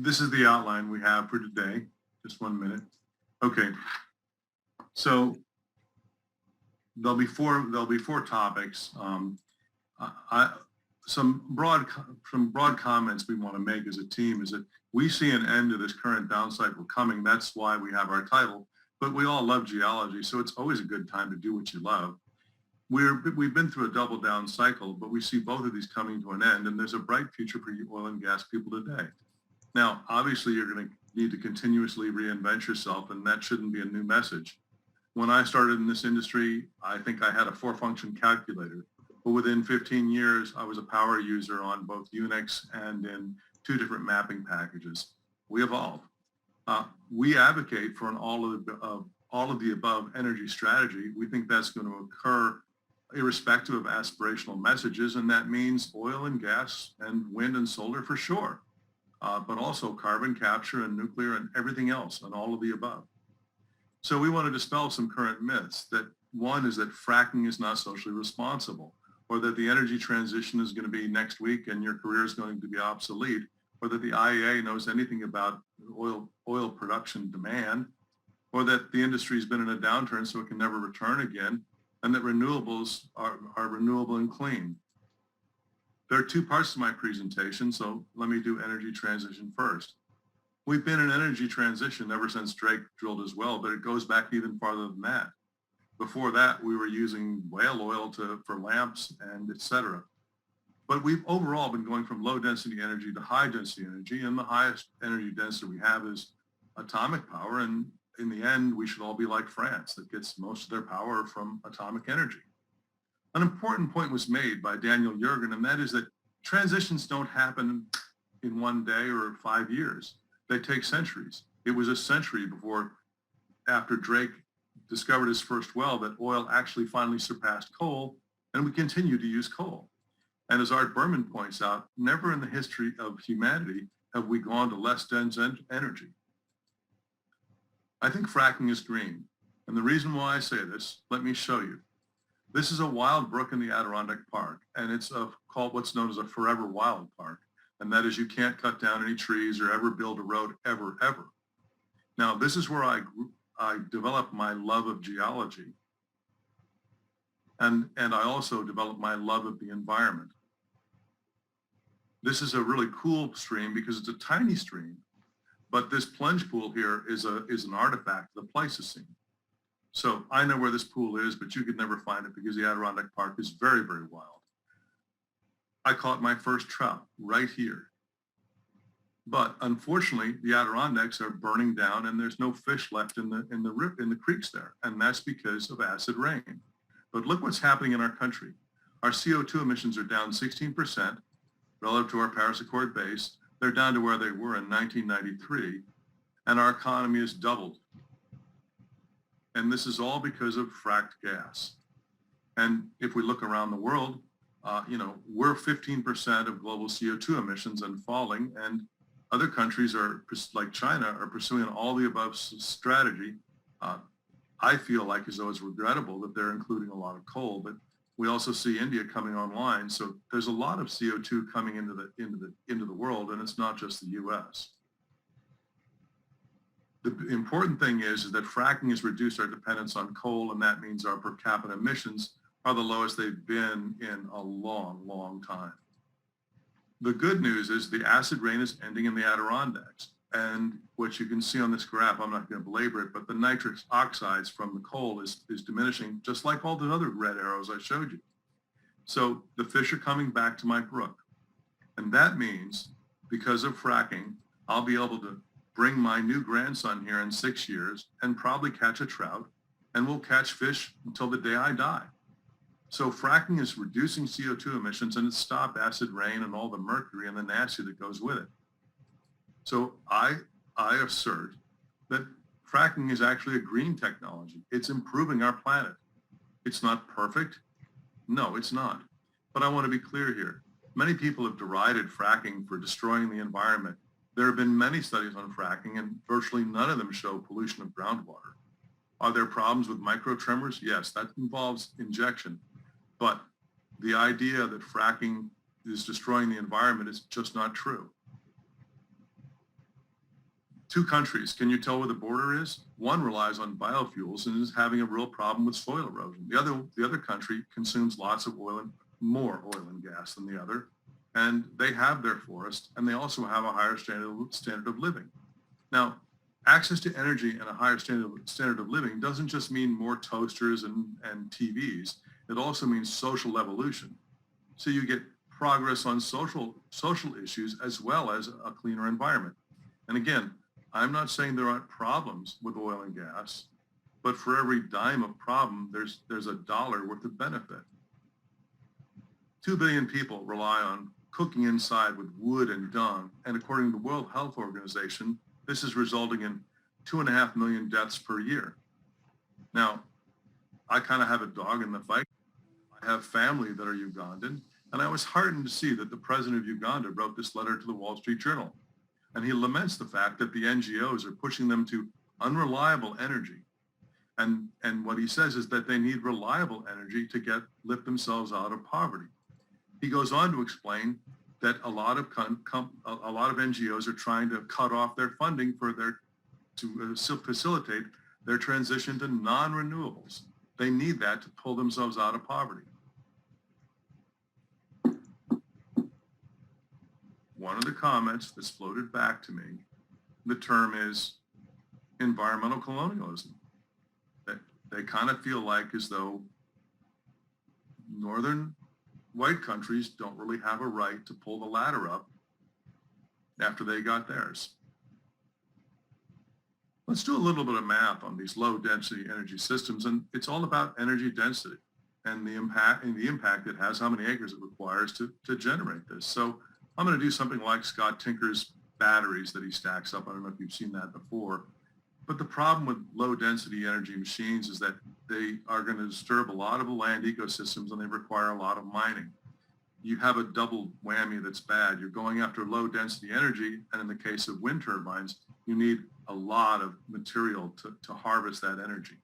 This is the outline we have for today. Just 1 minute. Okay. So there'll be four topics. Some broad comments we want to make as a team is that we see an end to this current down cycle coming. That's why we have our title. But we all love geology, so it's always a good time to do what you love. We've been through a double down cycle, but we see both of these coming to an end, and there's a bright future for you oil and gas people today. Now, obviously, you're going to need to continuously reinvent yourself, and that shouldn't be a new message. When I started in this industry, I think I had a 4-function calculator, but within 15 years, I was a power user on both Unix and in 2 different mapping packages. We evolved. We advocate for an all of the above energy strategy. We think that's going to occur irrespective of aspirational messages, and that means oil and gas and wind and solar for sure, but also carbon capture and nuclear and everything else and all of the above. So we want to dispel some current myths. That one is that fracking is not socially responsible, or that the energy transition is going to be next week and your career is going to be obsolete, or that the IEA knows anything about oil production demand, or that the industry's been in a downturn so it can never return again, and that renewables are renewable and clean. There are 2 parts to my presentation, so let me do energy transition first. We've been in energy transition ever since Drake drilled his well, but it goes back even farther than that. Before that, we were using whale oil for lamps and et cetera. But we've overall been going from low density energy to high density energy, and the highest energy density we have is atomic power, and in the end, we should all be like France that gets most of their power from atomic energy. An important point was made by Daniel Yergin, and that is that transitions don't happen in 1 day or 5 years. They take centuries. It was a century before, after Drake discovered his first well, that oil actually finally surpassed coal, and we continue to use coal. And as Art Berman points out, never in the history of humanity have we gone to less dense energy. I think fracking is green. And the reason why I say this, let me show you. This is a wild brook in the Adirondack Park, and it's called what's known as a forever wild park. And that is, you can't cut down any trees or ever build a road ever. Now, this is where I developed my love of geology. And I also developed my love of the environment. This is a really cool stream because it's a tiny stream, but this plunge pool here is an artifact of the Pleistocene. So I know where this pool is, but you could never find it because the Adirondack Park is very, very wild. I caught my first trout right here. But unfortunately, the Adirondacks are burning down and there's no fish left in the creeks there. And that's because of acid rain. But look what's happening in our country. Our CO2 emissions are down 16% relative to our Paris Accord base. They're down to where they were in 1993, and our economy has doubled. And this is all because of fracked gas. And if we look around the world, we're 15% of global CO2 emissions and falling, and other countries like China are pursuing an all the above strategy. I feel like as though it's regrettable that they're including a lot of coal, but we also see India coming online. So there's a lot of CO2 coming into the world, and it's not just the US. The important thing is that fracking has reduced our dependence on coal, and that means our per capita emissions are the lowest they've been in a long, long time. The good news is the acid rain is ending in the Adirondacks. And what you can see on this graph, I'm not going to belabor it, but the nitrous oxides from the coal is diminishing, just like all the other red arrows I showed you. So the fish are coming back to my brook. And that means, because of fracking, I'll be able to bring my new grandson here in 6 years and probably catch a trout, and we'll catch fish until the day I die. So fracking is reducing CO2 emissions, and it's stopped acid rain and all the mercury and the nasty that goes with it. So I assert that fracking is actually a green technology. It's improving our planet. It's not perfect. No, it's not. But I want to be clear here. Many people have derided fracking for destroying the environment. There have been many studies on fracking, and virtually none of them show pollution of groundwater. Are there problems with microtremors? Yes, that involves injection. But the idea that fracking is destroying the environment is just not true. Two countries, can you tell where the border is? One relies on biofuels and is having a real problem with soil erosion. The other country consumes lots of oil and more oil and gas than the other, and they have their forest, and they also have a higher standard of living. Now, access to energy and a higher standard of living doesn't just mean more toasters and TVs. It also means social evolution. So you get progress on social issues as well as a cleaner environment. And again, I'm not saying there aren't problems with oil and gas, but for every dime of problem, there's a dollar worth of benefit. 2 billion people rely on cooking inside with wood and dung, and according to the World Health Organization, this is resulting in 2.5 million deaths per year. Now, I kind of have a dog in the fight. I have family that are Ugandan, and I was heartened to see that the president of Uganda wrote this letter to the Wall Street Journal. And he laments the fact that the NGOs are pushing them to unreliable energy. And what he says is that they need reliable energy to lift themselves out of poverty. He goes on to explain that a lot of NGOs are trying to cut off their funding to facilitate their transition to non-renewables. They need that to pull themselves out of poverty. One of the comments that's floated back to me, the term is environmental colonialism. They kind of feel like as though northern white countries don't really have a right to pull the ladder up after they got theirs. Let's do a little bit of math on these low density energy systems, and it's all about energy density and the impact it has, how many acres it requires to generate this. So I'm going to do something like Scott Tinker's batteries that he stacks up. I don't know if you've seen that before. But the problem with low density energy machines is that they are going to disturb a lot of the land ecosystems and they require a lot of mining. You have a double whammy that's bad. You're going after low density energy, and in the case of wind turbines, you need a lot of material to harvest that energy.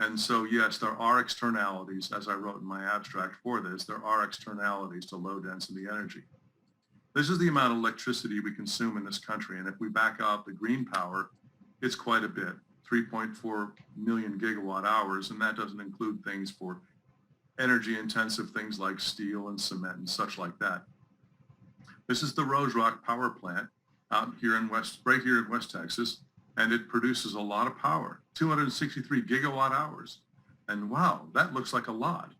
And so yes, there are externalities, as I wrote in my abstract for this, there are externalities to low density energy. This is the amount of electricity we consume in this country. And if we back out the green power, it's quite a bit, 3.4 million gigawatt hours. And that doesn't include things for energy intensive things like steel and cement and such like that. This is the Rose Rock power plant out here right here in West Texas. And it produces a lot of power, 263 gigawatt hours. And wow, that looks like a lot.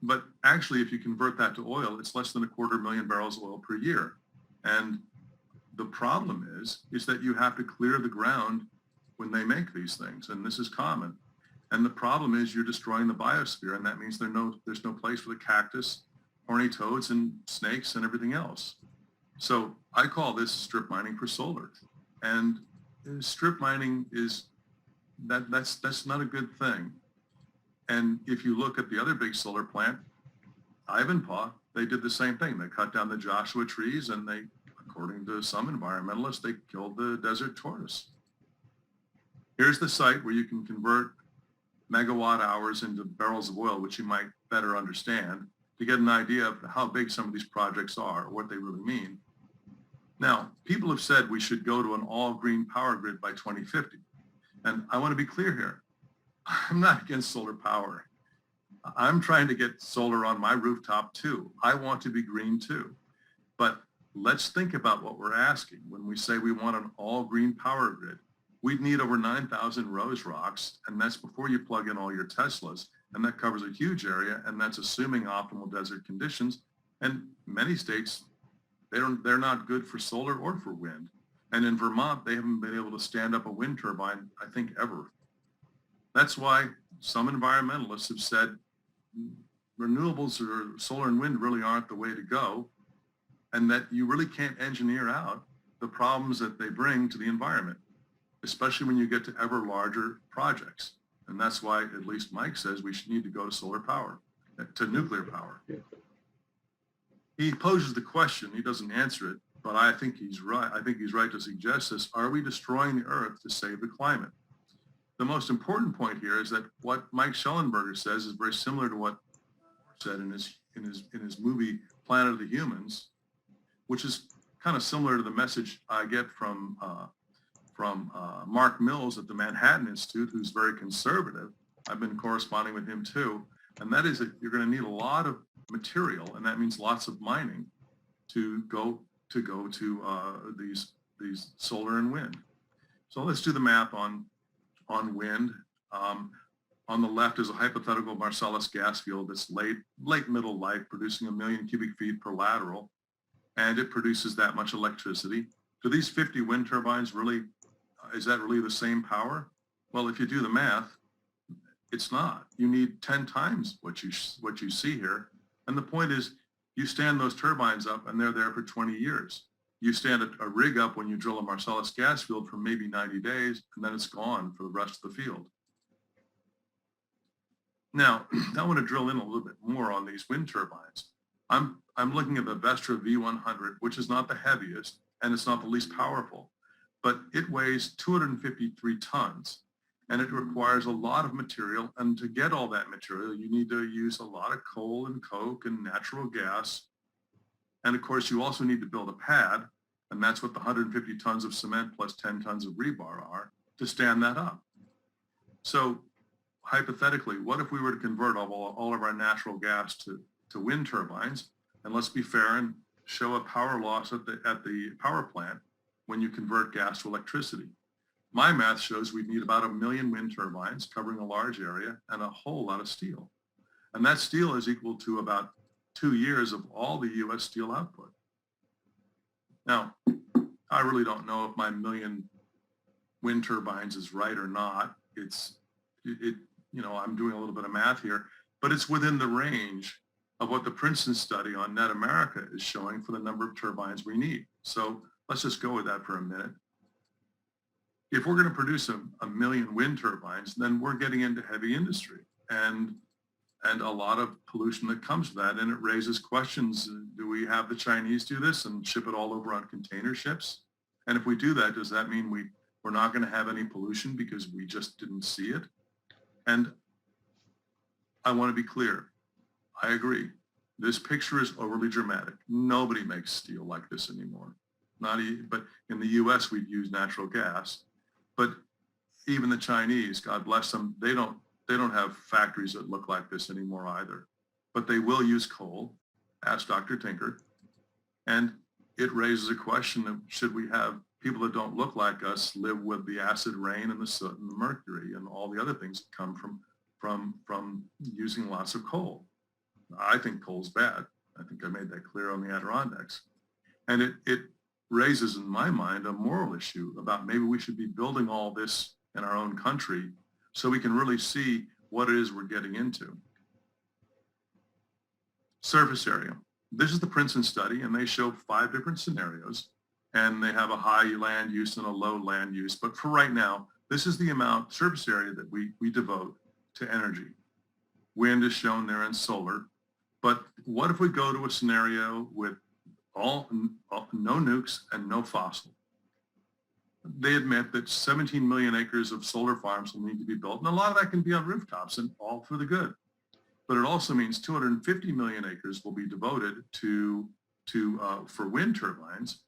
But actually, if you convert that to oil, it's less than 250,000 barrels of oil per year. And the problem is that you have to clear the ground when they make these things. And this is common. And the problem is you're destroying the biosphere. And that means there's no place for the cactus, horny toads, and snakes and everything else. So I call this strip mining for solar. And strip mining that's not a good thing. And if you look at the other big solar plant, Ivanpah, they did the same thing. They cut down the Joshua trees, and they, according to some environmentalists, they killed the desert tortoise. Here's the site where you can convert megawatt hours into barrels of oil, which you might better understand, to get an idea of how big some of these projects are, or what they really mean. Now, people have said we should go to an all-green power grid by 2050. And I want to be clear here. I'm not against solar power. I'm trying to get solar on my rooftop too. I want to be green too. But let's think about what we're asking when we say we want an all-green power grid. We'd need over 9,000 Rose Rocks, and that's before you plug in all your Teslas. And that covers a huge area, and that's assuming optimal desert conditions. And many states, they're not good for solar or for wind. And in Vermont, they haven't been able to stand up a wind turbine, I think, ever. That's why some environmentalists have said renewables or solar and wind really aren't the way to go, and that you really can't engineer out the problems that they bring to the environment, especially when you get to ever larger projects. And that's why at least Mike says we should need to go to solar power, to nuclear power. Yeah. He poses the question, he doesn't answer it, but I think he's right. I think he's right to suggest this. Are we destroying the earth to save the climate? The most important point here is that what Mike Schellenberger says is very similar to what he said in his movie Planet of the Humans, which is kind of similar to the message I get from Mark Mills at the Manhattan Institute, who's very conservative. I've been corresponding with him too. And that is that you're going to need a lot of material, and that means lots of mining to go to these solar and wind. So let's do the math on wind. On the left is a hypothetical Marcellus gas field that's late middle life, producing 1 million cubic feet per lateral, and it produces that much electricity. Do these 50 wind turbines really, is that really the same power? Well, if you do the math, it's not. You need 10 times what you see here. And the point is, you stand those turbines up and they're there for 20 years. You stand a rig up when you drill a Marcellus gas field for maybe 90 days, and then it's gone for the rest of the field. Now, I want to drill in a little bit more on these wind turbines. I'm looking at the Vestra V100, which is not the heaviest and it's not the least powerful, but it weighs 253 tons and it requires a lot of material. And to get all that material, you need to use a lot of coal and coke and natural gas. And of course, you also need to build a pad, and that's what the 150 tons of cement plus 10 tons of rebar are to stand that up. So hypothetically, what if we were to convert all of our natural gas to wind turbines? And let's be fair and show a power loss at the power plant when you convert gas to electricity. My math shows we'd need about 1 million wind turbines covering a large area and a whole lot of steel. And that steel is equal to about 2 years of all the US steel output. Now, I really don't know if my 1 million wind turbines is right or not. I'm doing a little bit of math here, but it's within the range of what the Princeton study on Net America is showing for the number of turbines we need. So let's just go with that for a minute. If we're going to produce a million wind turbines, then we're getting into heavy industry and a lot of pollution that comes with that. And it raises questions. Do we have the Chinese do this and ship it all over on container ships? And if we do that, does that mean we're not going to have any pollution because we just didn't see it? And I want to be clear. I agree. This picture is overly dramatic. Nobody makes steel like this anymore. But in the US, we'd use natural gas. But even the Chinese, God bless them, they don't have factories that look like this anymore either. But they will use coal, ask Dr. Tinker. And it raises a question of, should we have people that don't look like us live with the acid rain and the soot and the mercury and all the other things that come from using lots of coal? I think coal's bad. I think I made that clear on the Adirondacks. And it raises in my mind a moral issue about maybe we should be building all this in our own country so we can really see what it is we're getting into. Surface area. This is the Princeton study, and they show 5 different scenarios, and they have a high land use and a low land use. But for right now, this is the amount surface area that we devote to energy. Wind is shown there and solar. But what if we go to a scenario with no nukes and no fossil? They admit that 17 million acres of solar farms will need to be built, and a lot of that can be on rooftops and all for the good. But it also means 250 million acres will be devoted for wind turbines,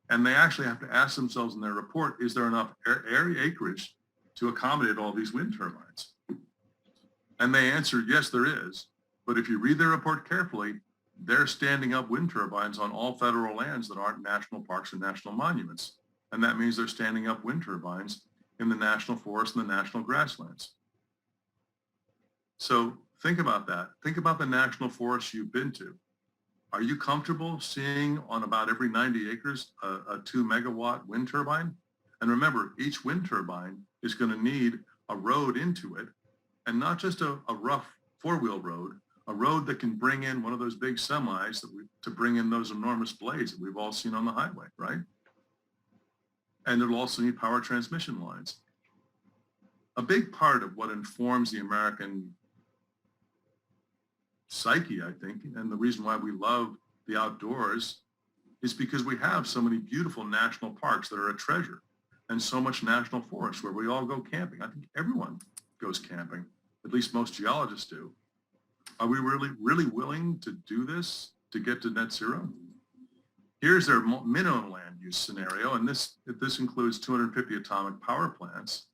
and they actually have to ask themselves in their report, is there enough area acreage to accommodate all these wind turbines? And they answered, yes, there is. But if you read their report carefully, they're standing up wind turbines on all federal lands that aren't national parks or national monuments. And that means they're standing up wind turbines in the national forest and the national grasslands. So think about that. Think about the national forests you've been to. Are you comfortable seeing on about every 90 acres a 2 megawatt wind turbine? And remember, each wind turbine is going to need a road into it, and not just a rough 4-wheel road, a road that can bring in one of those big semis to bring in those enormous blades that we've all seen on the highway, right? And it'll also need power transmission lines. A big part of what informs the American psyche, I think, and the reason why we love the outdoors is because we have so many beautiful national parks that are a treasure and so much national forest where we all go camping. I think everyone goes camping, at least most geologists do. Are we really willing to do this to get to net zero? Here's their minimum land use scenario, and this includes 250 atomic power plants.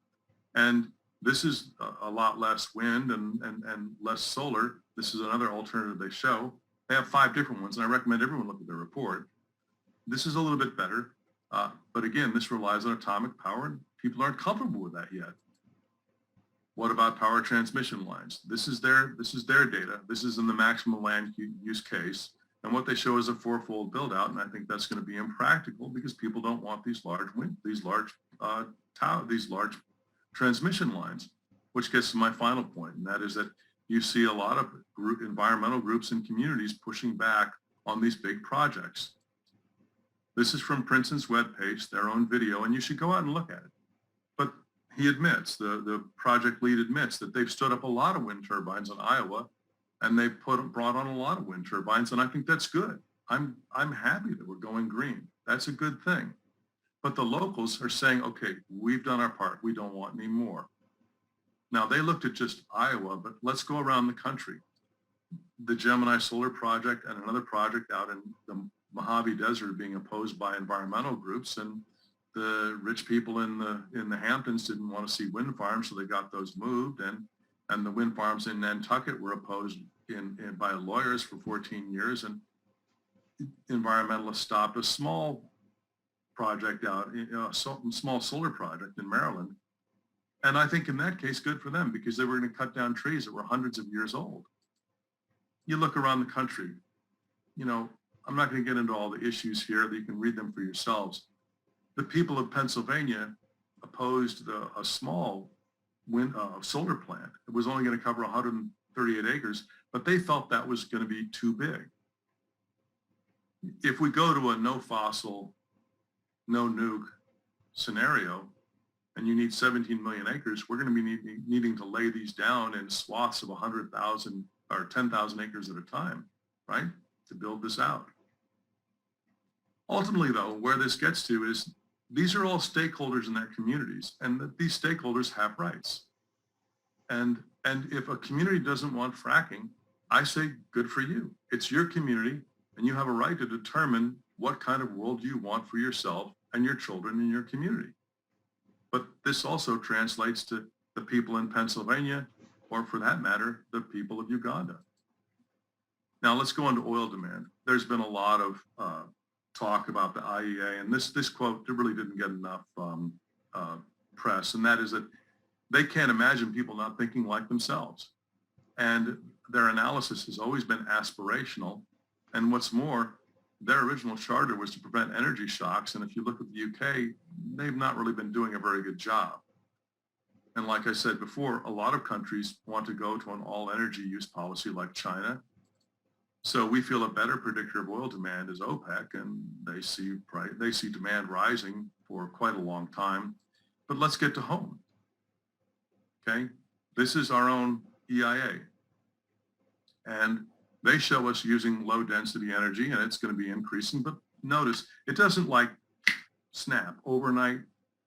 And this is a lot less wind and less solar. This is another alternative they show. They have 5 different ones, and I recommend everyone look at their report. This is a little bit better, but again, this relies on atomic power, and people aren't comfortable with that yet. What about power transmission lines? This is their data. This is in the maximum land use case. And what they show is a 4-fold build out. And I think that's going to be impractical because people don't want these large transmission lines, which gets to my final point. And that is that you see a lot of environmental groups and communities pushing back on these big projects. This is from Princeton's webpage, their own video, and you should go out and look at it. But he admits, the project lead admits that they've stood up a lot of wind turbines in Iowa, and they've brought on a lot of wind turbines, and I think that's good. I'm happy that we're going green. That's a good thing. But the locals are saying, okay, we've done our part. We don't want any more. Now, they looked at just Iowa, but let's go around the country. The Gemini Solar Project and another project out in the Mojave Desert being opposed by environmental groups, and the rich people in the Hamptons didn't want to see wind farms, so they got those moved, and the wind farms in Nantucket were opposed by lawyers for 14 years, and environmentalists stopped a small project out, a small solar project in Maryland. And I think in that case, good for them, because they were going to cut down trees that were hundreds of years old. You look around the country, I'm not going to get into all the issues here. You can read them for yourselves. The people of Pennsylvania opposed a small solar plant. It was only going to cover 138 acres, but they felt that was going to be too big. If we go to a no fossil, no nuke scenario, and you need 17 million acres, we're going to be needing to lay these down in swaths of 100,000 or 10,000 acres at a time, right, to build this out. Ultimately, though, where this gets to is these are all stakeholders in their communities, and these stakeholders have rights. And if a community doesn't want fracking, I say good for you. It's your community, and you have a right to determine what kind of world you want for yourself and your children in your community. But this also translates to the people in Pennsylvania, or for that matter, the people of Uganda. Now let's go into oil demand. There's been a lot of talk about the IEA, and this quote really didn't get enough press, and that is that they can't imagine people not thinking like themselves. And their analysis has always been aspirational. And what's more, their original charter was to prevent energy shocks. And if you look at the UK, they've not really been doing a very good job. And like I said before, a lot of countries want to go to an all energy use policy like China. So we feel a better predictor of oil demand is OPEC, and they see demand rising for quite a long time. But let's get to home. Okay, this is our own EIA. And they show us using low density energy, and it's going to be increasing. But notice, it doesn't like snap overnight.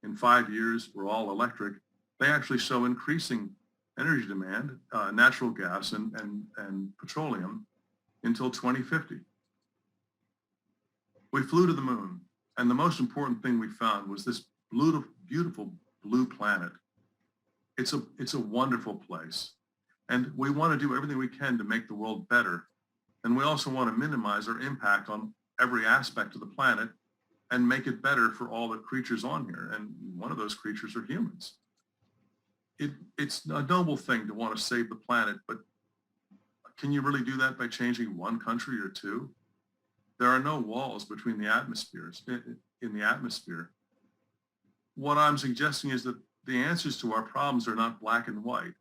In 5 years, we're all electric. They actually show increasing energy demand, natural gas and petroleum until 2050. We flew to the moon, and the most important thing we found was this beautiful blue planet. It's a wonderful place. And we want to do everything we can to make the world better. And we also want to minimize our impact on every aspect of the planet and make it better for all the creatures on here. And one of those creatures are humans. It's a noble thing to want to save the planet, but can you really do that by changing one country or two? There are no walls between the atmospheres, in the atmosphere. What I'm suggesting is that the answers to our problems are not black and white.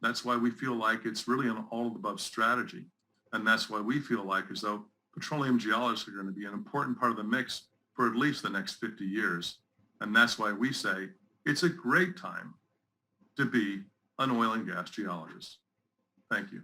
That's why we feel like it's really an all-of-the-above strategy. And that's why we feel like as though petroleum geologists are going to be an important part of the mix for at least the next 50 years. And that's why we say it's a great time to be an oil and gas geologist. Thank you.